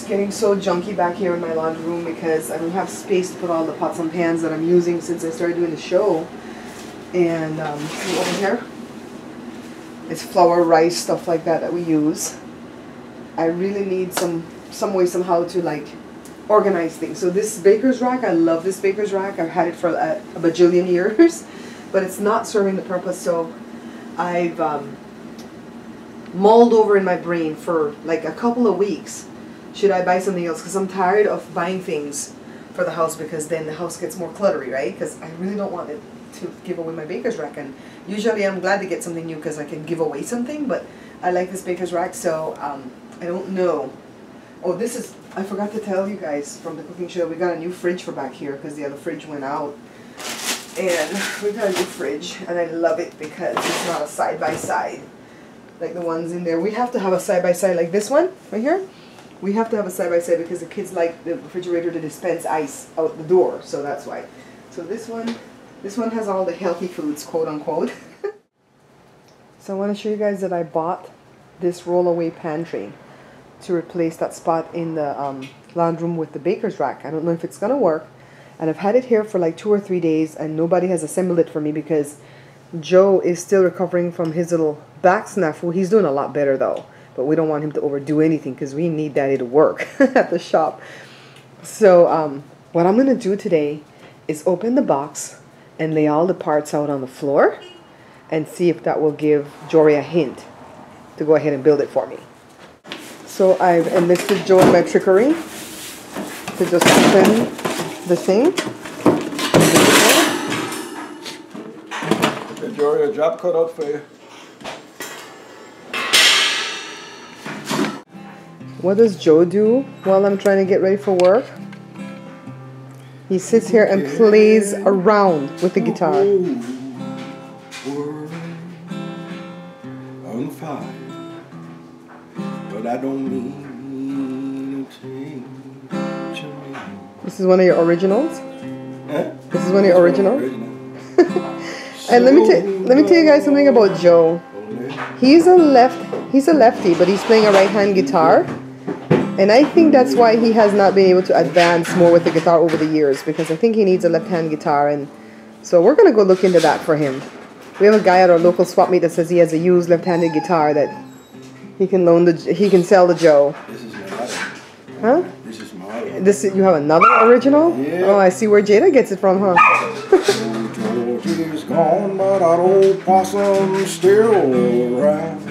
getting so junky back here in my laundry room because I don't have space to put all the pots and pans that I'm using since I started doing the show. And see over here, it's flour, rice, stuff like that we use. I really need some way somehow to like organize things. So this baker's rack, I love this baker's rack. I've had it for a bajillion years, but it's not serving the purpose. So I've mulled over in my brain for like a couple of weeks. Should I buy something else? Because I'm tired of buying things for the house because then the house gets more cluttery, right? Because I really don't want it to give away my baker's rack. And usually I'm glad to get something new because I can give away something, but I like this baker's rack, so I don't know. Oh, this is, I forgot to tell you guys from the cooking show, we got a new fridge for back here because the other fridge went out. And we got a new fridge, and I love it because it's not a side-by-side like the ones in there. We have to have a side-by-side like this one right here. We have to have a side-by-side because the kids like the refrigerator to dispense ice out the door, so that's why. So this one has all the healthy foods, quote-unquote. So I want to show you guys that I bought this roll-away pantry to replace that spot in the laundry room with the baker's rack. I don't know if it's going to work. And I've had it here for like 2 or 3 days and nobody has assembled it for me because Joe is still recovering from his little back snafu. He's doing a lot better though. But we don't want him to overdo anything because we need Daddy to work at the shop. So what I'm going to do today is open the box and lay all the parts out on the floor and see if that will give Jory a hint to go ahead and build it for me. So I've enlisted Joe in my trickery to just open the thing. Hey Jory, a job cut out for you. What does Joe do while I'm trying to get ready for work? He sits here and plays around with the guitar. On fire, but I don't mean to change. This is one of your originals? Huh? This is one of your originals? And let me tell you guys something about Joe. He's a lefty, but he's playing a right-hand guitar. And I think that's why he has not been able to advance more with the guitar over the years, because I think he needs a left-hand guitar, and so we're going to go look into that for him. We have a guy at our local swap meet that says he has a used left-handed guitar that he can sell to Joe. This is my Huh? This is my You have another original? Yeah. Oh, I see where Jada gets it from, huh? George is gone, but our old possum's still around.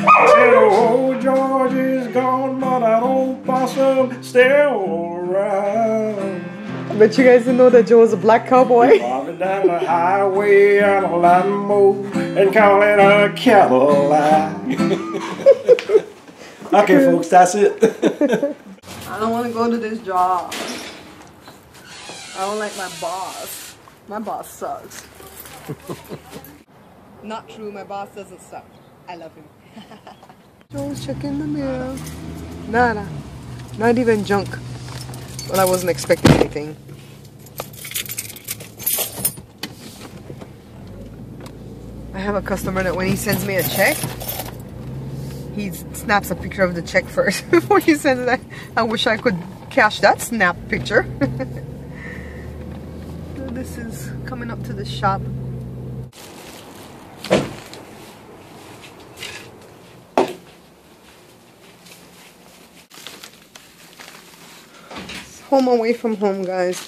Oh, George is gone, but that old possum still around. I bet you guys didn't know that Joe was a black cowboy. Driving down the highway on a Lambo and calling a Cadillac. Okay, folks, that's it. I don't want to go to this job. I don't like my boss. My boss sucks. Not true, my boss doesn't suck. I love him. Joe's checking the mirror. Nada. Not even junk. Well, I wasn't expecting anything. I have a customer that when he sends me a check, he snaps a picture of the check first before he sends it. I wish I could cash that snap picture. So this is coming up to the shop. Home away from home, guys.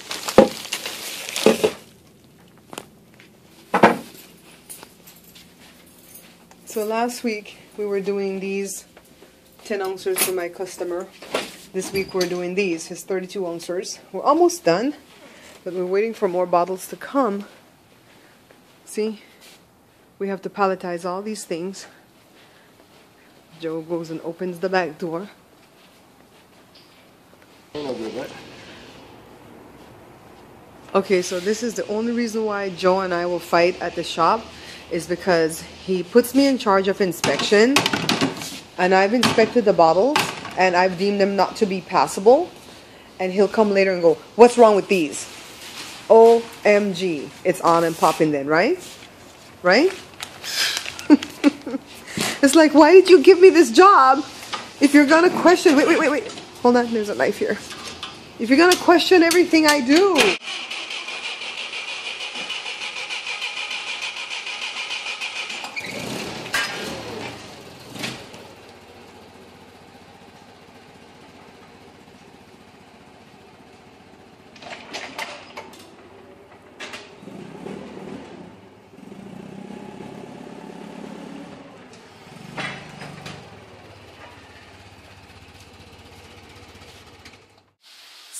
So last week we were doing these 10 ounces for my customer. This week we're doing these, his 32 ounces. We're almost done, but we're waiting for more bottles to come. See, we have to palletize all these things. Joe goes and opens the back door. Okay, so this is the only reason why Joe and I will fight at the shop, is because he puts me in charge of inspection, and I've inspected the bottles and I've deemed them not to be passable, and he'll come later and go, what's wrong with these? OMG, it's on and popping then, right? Right? It's like, why did you give me this job If you're gonna question, wait. Hold on, there's a knife here. If you're gonna question everything I do.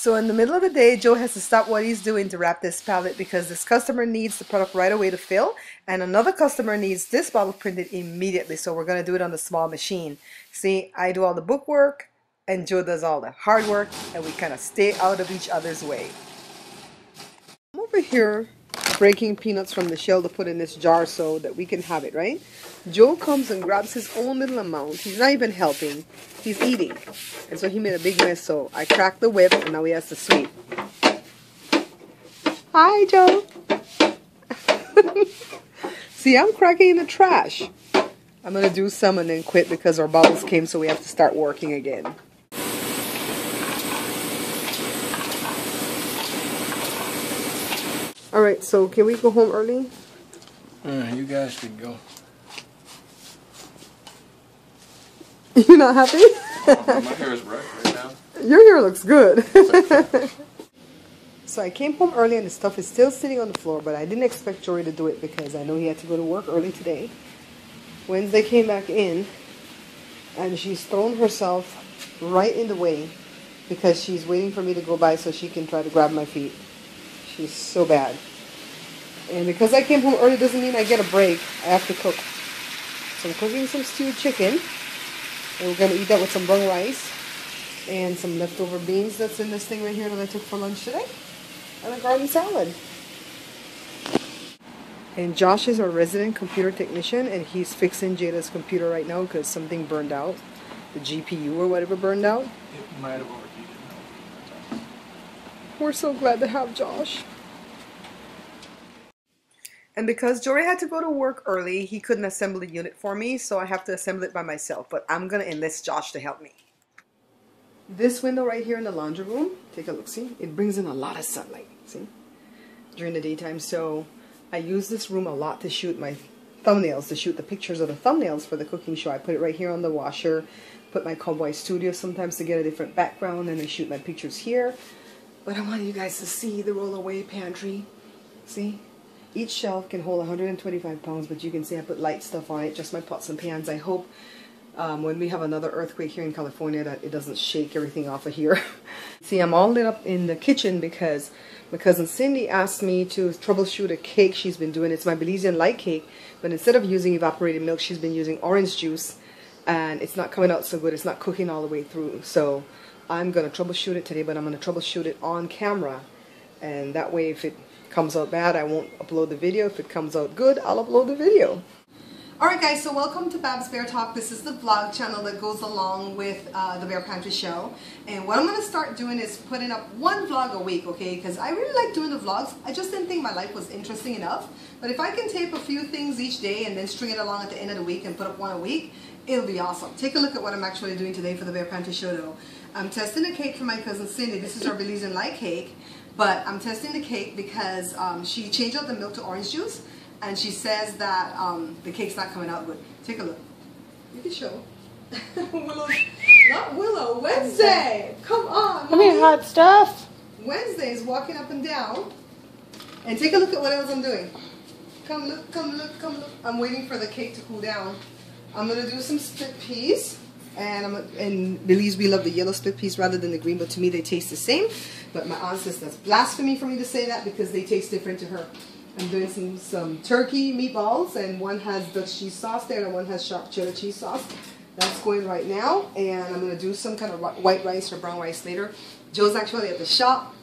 So in the middle of the day, Joe has to stop what he's doing to wrap this pallet because this customer needs the product right away to fill, and another customer needs this bottle printed immediately. So we're going to do it on the small machine. See, I do all the bookwork and Joe does all the hard work, and we kind of stay out of each other's way. I'm over here breaking peanuts from the shell to put in this jar so that we can have it, right? Joe comes and grabs his own little amount. He's not even helping. He's eating. And so he made a big mess, so I cracked the whip and now he has to sweep. Hi, Joe. See, I'm cracking in the trash. I'm going to do some and then quit because our bottles came, so we have to start working again. Alright, so can we go home early? You guys could go. You're not happy? Oh, my hair is bright right now. Your hair looks good. So I came home early and the stuff is still sitting on the floor, but I didn't expect Jory to do it because I know he had to go to work early today. Wednesday came back in and she's thrown herself right in the way because she's waiting for me to go by so she can try to grab my feet. She's so bad. And because I came home early doesn't mean I get a break. I have to cook. So I'm cooking some stewed chicken. And we're going to eat that with some brown rice. And some leftover beans that's in this thing right here that I took for lunch today. And a garden salad. And Josh is our resident computer technician. And he's fixing Jada's computer right now because something burned out. The GPU or whatever burned out. It might have overheated. We're so glad to have Josh. And because Jory had to go to work early, he couldn't assemble the unit for me, so I have to assemble it by myself. But I'm going to enlist Josh to help me. This window right here in the laundry room, take a look, see? It brings in a lot of sunlight, see? During the daytime. So I use this room a lot to shoot my thumbnails, to shoot the pictures of the thumbnails for the cooking show. I put it right here on the washer, put my Cowboy Studio sometimes to get a different background, and I shoot my pictures here. But I want you guys to see the roll-away pantry. See? Each shelf can hold 125 pounds, but you can see I put light stuff on it, just my pots and pans. I hope when we have another earthquake here in California that it doesn't shake everything off of here. See, I'm all lit up in the kitchen because my cousin Cindy asked me to troubleshoot a cake she's been doing. It's my Belizean light cake, but instead of using evaporated milk, she's been using orange juice, and it's not coming out so good. It's not cooking all the way through. So I'm going to troubleshoot it today, but I'm going to troubleshoot it on camera, and that way if it comes out bad, I won't upload the video. If it comes out good, I'll upload the video. Alright guys, so welcome to Babs Bear Talk. This is the vlog channel that goes along with the Bear Pantry show. And what I'm going to start doing is putting up one vlog a week, okay? Because I really like doing the vlogs. I just didn't think my life was interesting enough. But if I can tape a few things each day and then string it along at the end of the week and put up one a week, it'll be awesome. Take a look at what I'm actually doing today for the Bear Pantry show though. I'm testing a cake for my cousin Cindy. This is our Belizean light cake. But I'm testing the cake because she changed out the milk to orange juice. And she says that the cake's not coming out good. Take a look. You can show. Willow, not Willow, Wednesday. Come on. Come here, hot stuff. Wednesday is walking up and down. And take a look at what else I'm doing. Come look, come look, come look. I'm waiting for the cake to cool down. I'm going to do some split peas. And in Belize, we love the yellow split peas rather than the green, but to me they taste the same. But my aunt says that's blasphemy for me to say that because they taste different to her. I'm doing some turkey meatballs, and one has Dutch cheese sauce there, and one has sharp cheddar cheese sauce. That's going right now, and I'm going to do some kind of white rice or brown rice later. Joe's actually at the shop.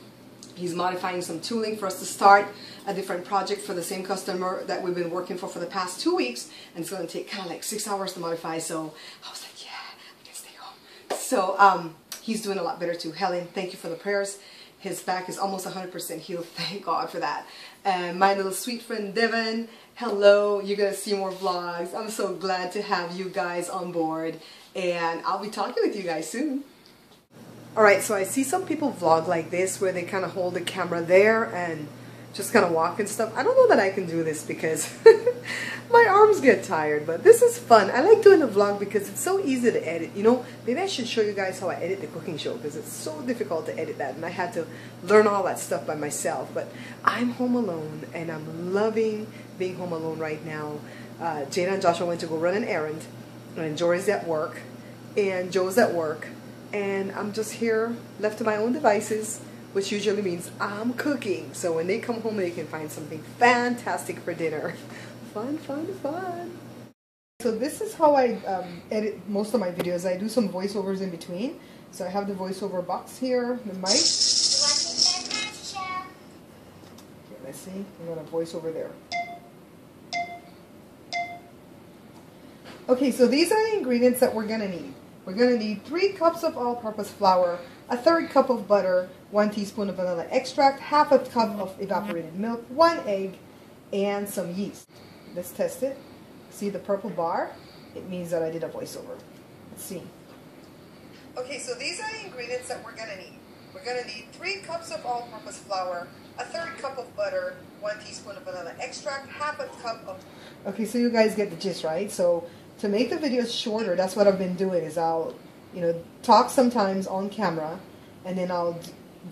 He's modifying some tooling for us to start a different project for the same customer that we've been working for the past 2 weeks, and it's going to take kind of like 6 hours to modify, so I was like, yeah, I can stay home. So he's doing a lot better too. Helen, thank you for the prayers. His back is almost 100% healed. Thank God for that. And my little sweet friend Devin Hello, you're gonna see more vlogs. I'm so glad to have you guys on board, and I'll be talking with you guys soon. Alright, so I see some people vlog like this where they kind of hold the camera there and just kind of walk and stuff. I don't know that I can do this because my arms get tired, but this is fun. I like doing a vlog because it's so easy to edit. You know, maybe I should show you guys how I edit the cooking show because it's so difficult to edit that, and I had to learn all that stuff by myself. But I'm home alone and I'm loving being home alone right now. Jada and Joshua went to go run an errand, and Jory's at work, and Joe's at work, and I'm just here left to my own devices, which usually means I'm cooking. So when they come home, they can find something fantastic for dinner. Fun, fun, fun. So this is how I edit most of my videos. I do some voiceovers in between. So I have the voiceover box here, the mic. Okay, let's see. I'm going to voice over there. Okay, so these are the ingredients that we're going to need. We're going to need 3 cups of all-purpose flour, a 1/3 cup of butter, 1 teaspoon of vanilla extract, 1/2 cup of evaporated milk, 1 egg, and some yeast. Let's test it. See the purple bar? It means that I did a voiceover. Let's see. Okay, so these are the ingredients that we're going to need. We're going to need 3 cups of all-purpose flour, a 1/3 cup of butter, 1 teaspoon of vanilla extract, 1/2 cup of... Okay, so you guys get the gist, right? So to make the videos shorter, that's what I've been doing, is I'll, talk sometimes on camera, and then I'll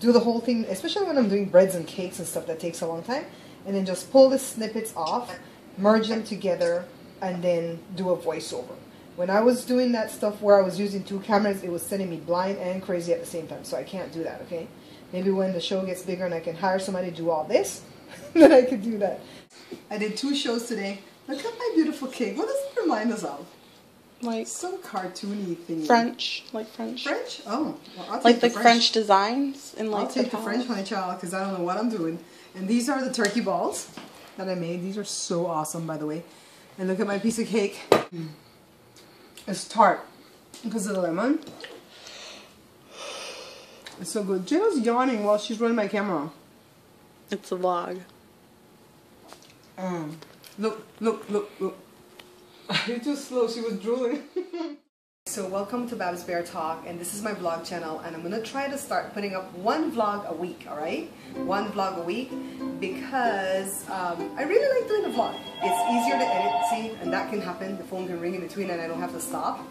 do the whole thing, especially when I'm doing breads and cakes and stuff that takes a long time, and then just pull the snippets off, merge them together, and then do a voiceover. When I was doing that stuff where I was using 2 cameras, it was sending me blind and crazy at the same time, so I can't do that, okay? Maybe when the show gets bigger and I can hire somebody to do all this, then I could do that. I did 2 shows today. Look at my beautiful cake. What does it remind us of? Like some cartoony thing. French, like French. French? Oh, well, I'll take like the French designs and like I'll take the French, honey child, because I don't know what I'm doing. And these are the turkey balls that I made. These are so awesome, by the way. And look at my piece of cake. It's tart because of the lemon. It's so good. Jill's yawning while she's running my camera. It's a vlog. Look, look, look, look. You're too slow. She was drooling. So welcome to Babs Bear Talk, and this is my vlog channel, and I'm going to try to start putting up 1 vlog a week, alright? 1 vlog a week, because I really like doing a vlog. It's easier to edit, see, and that can happen. The phone can ring in between and I don't have to stop.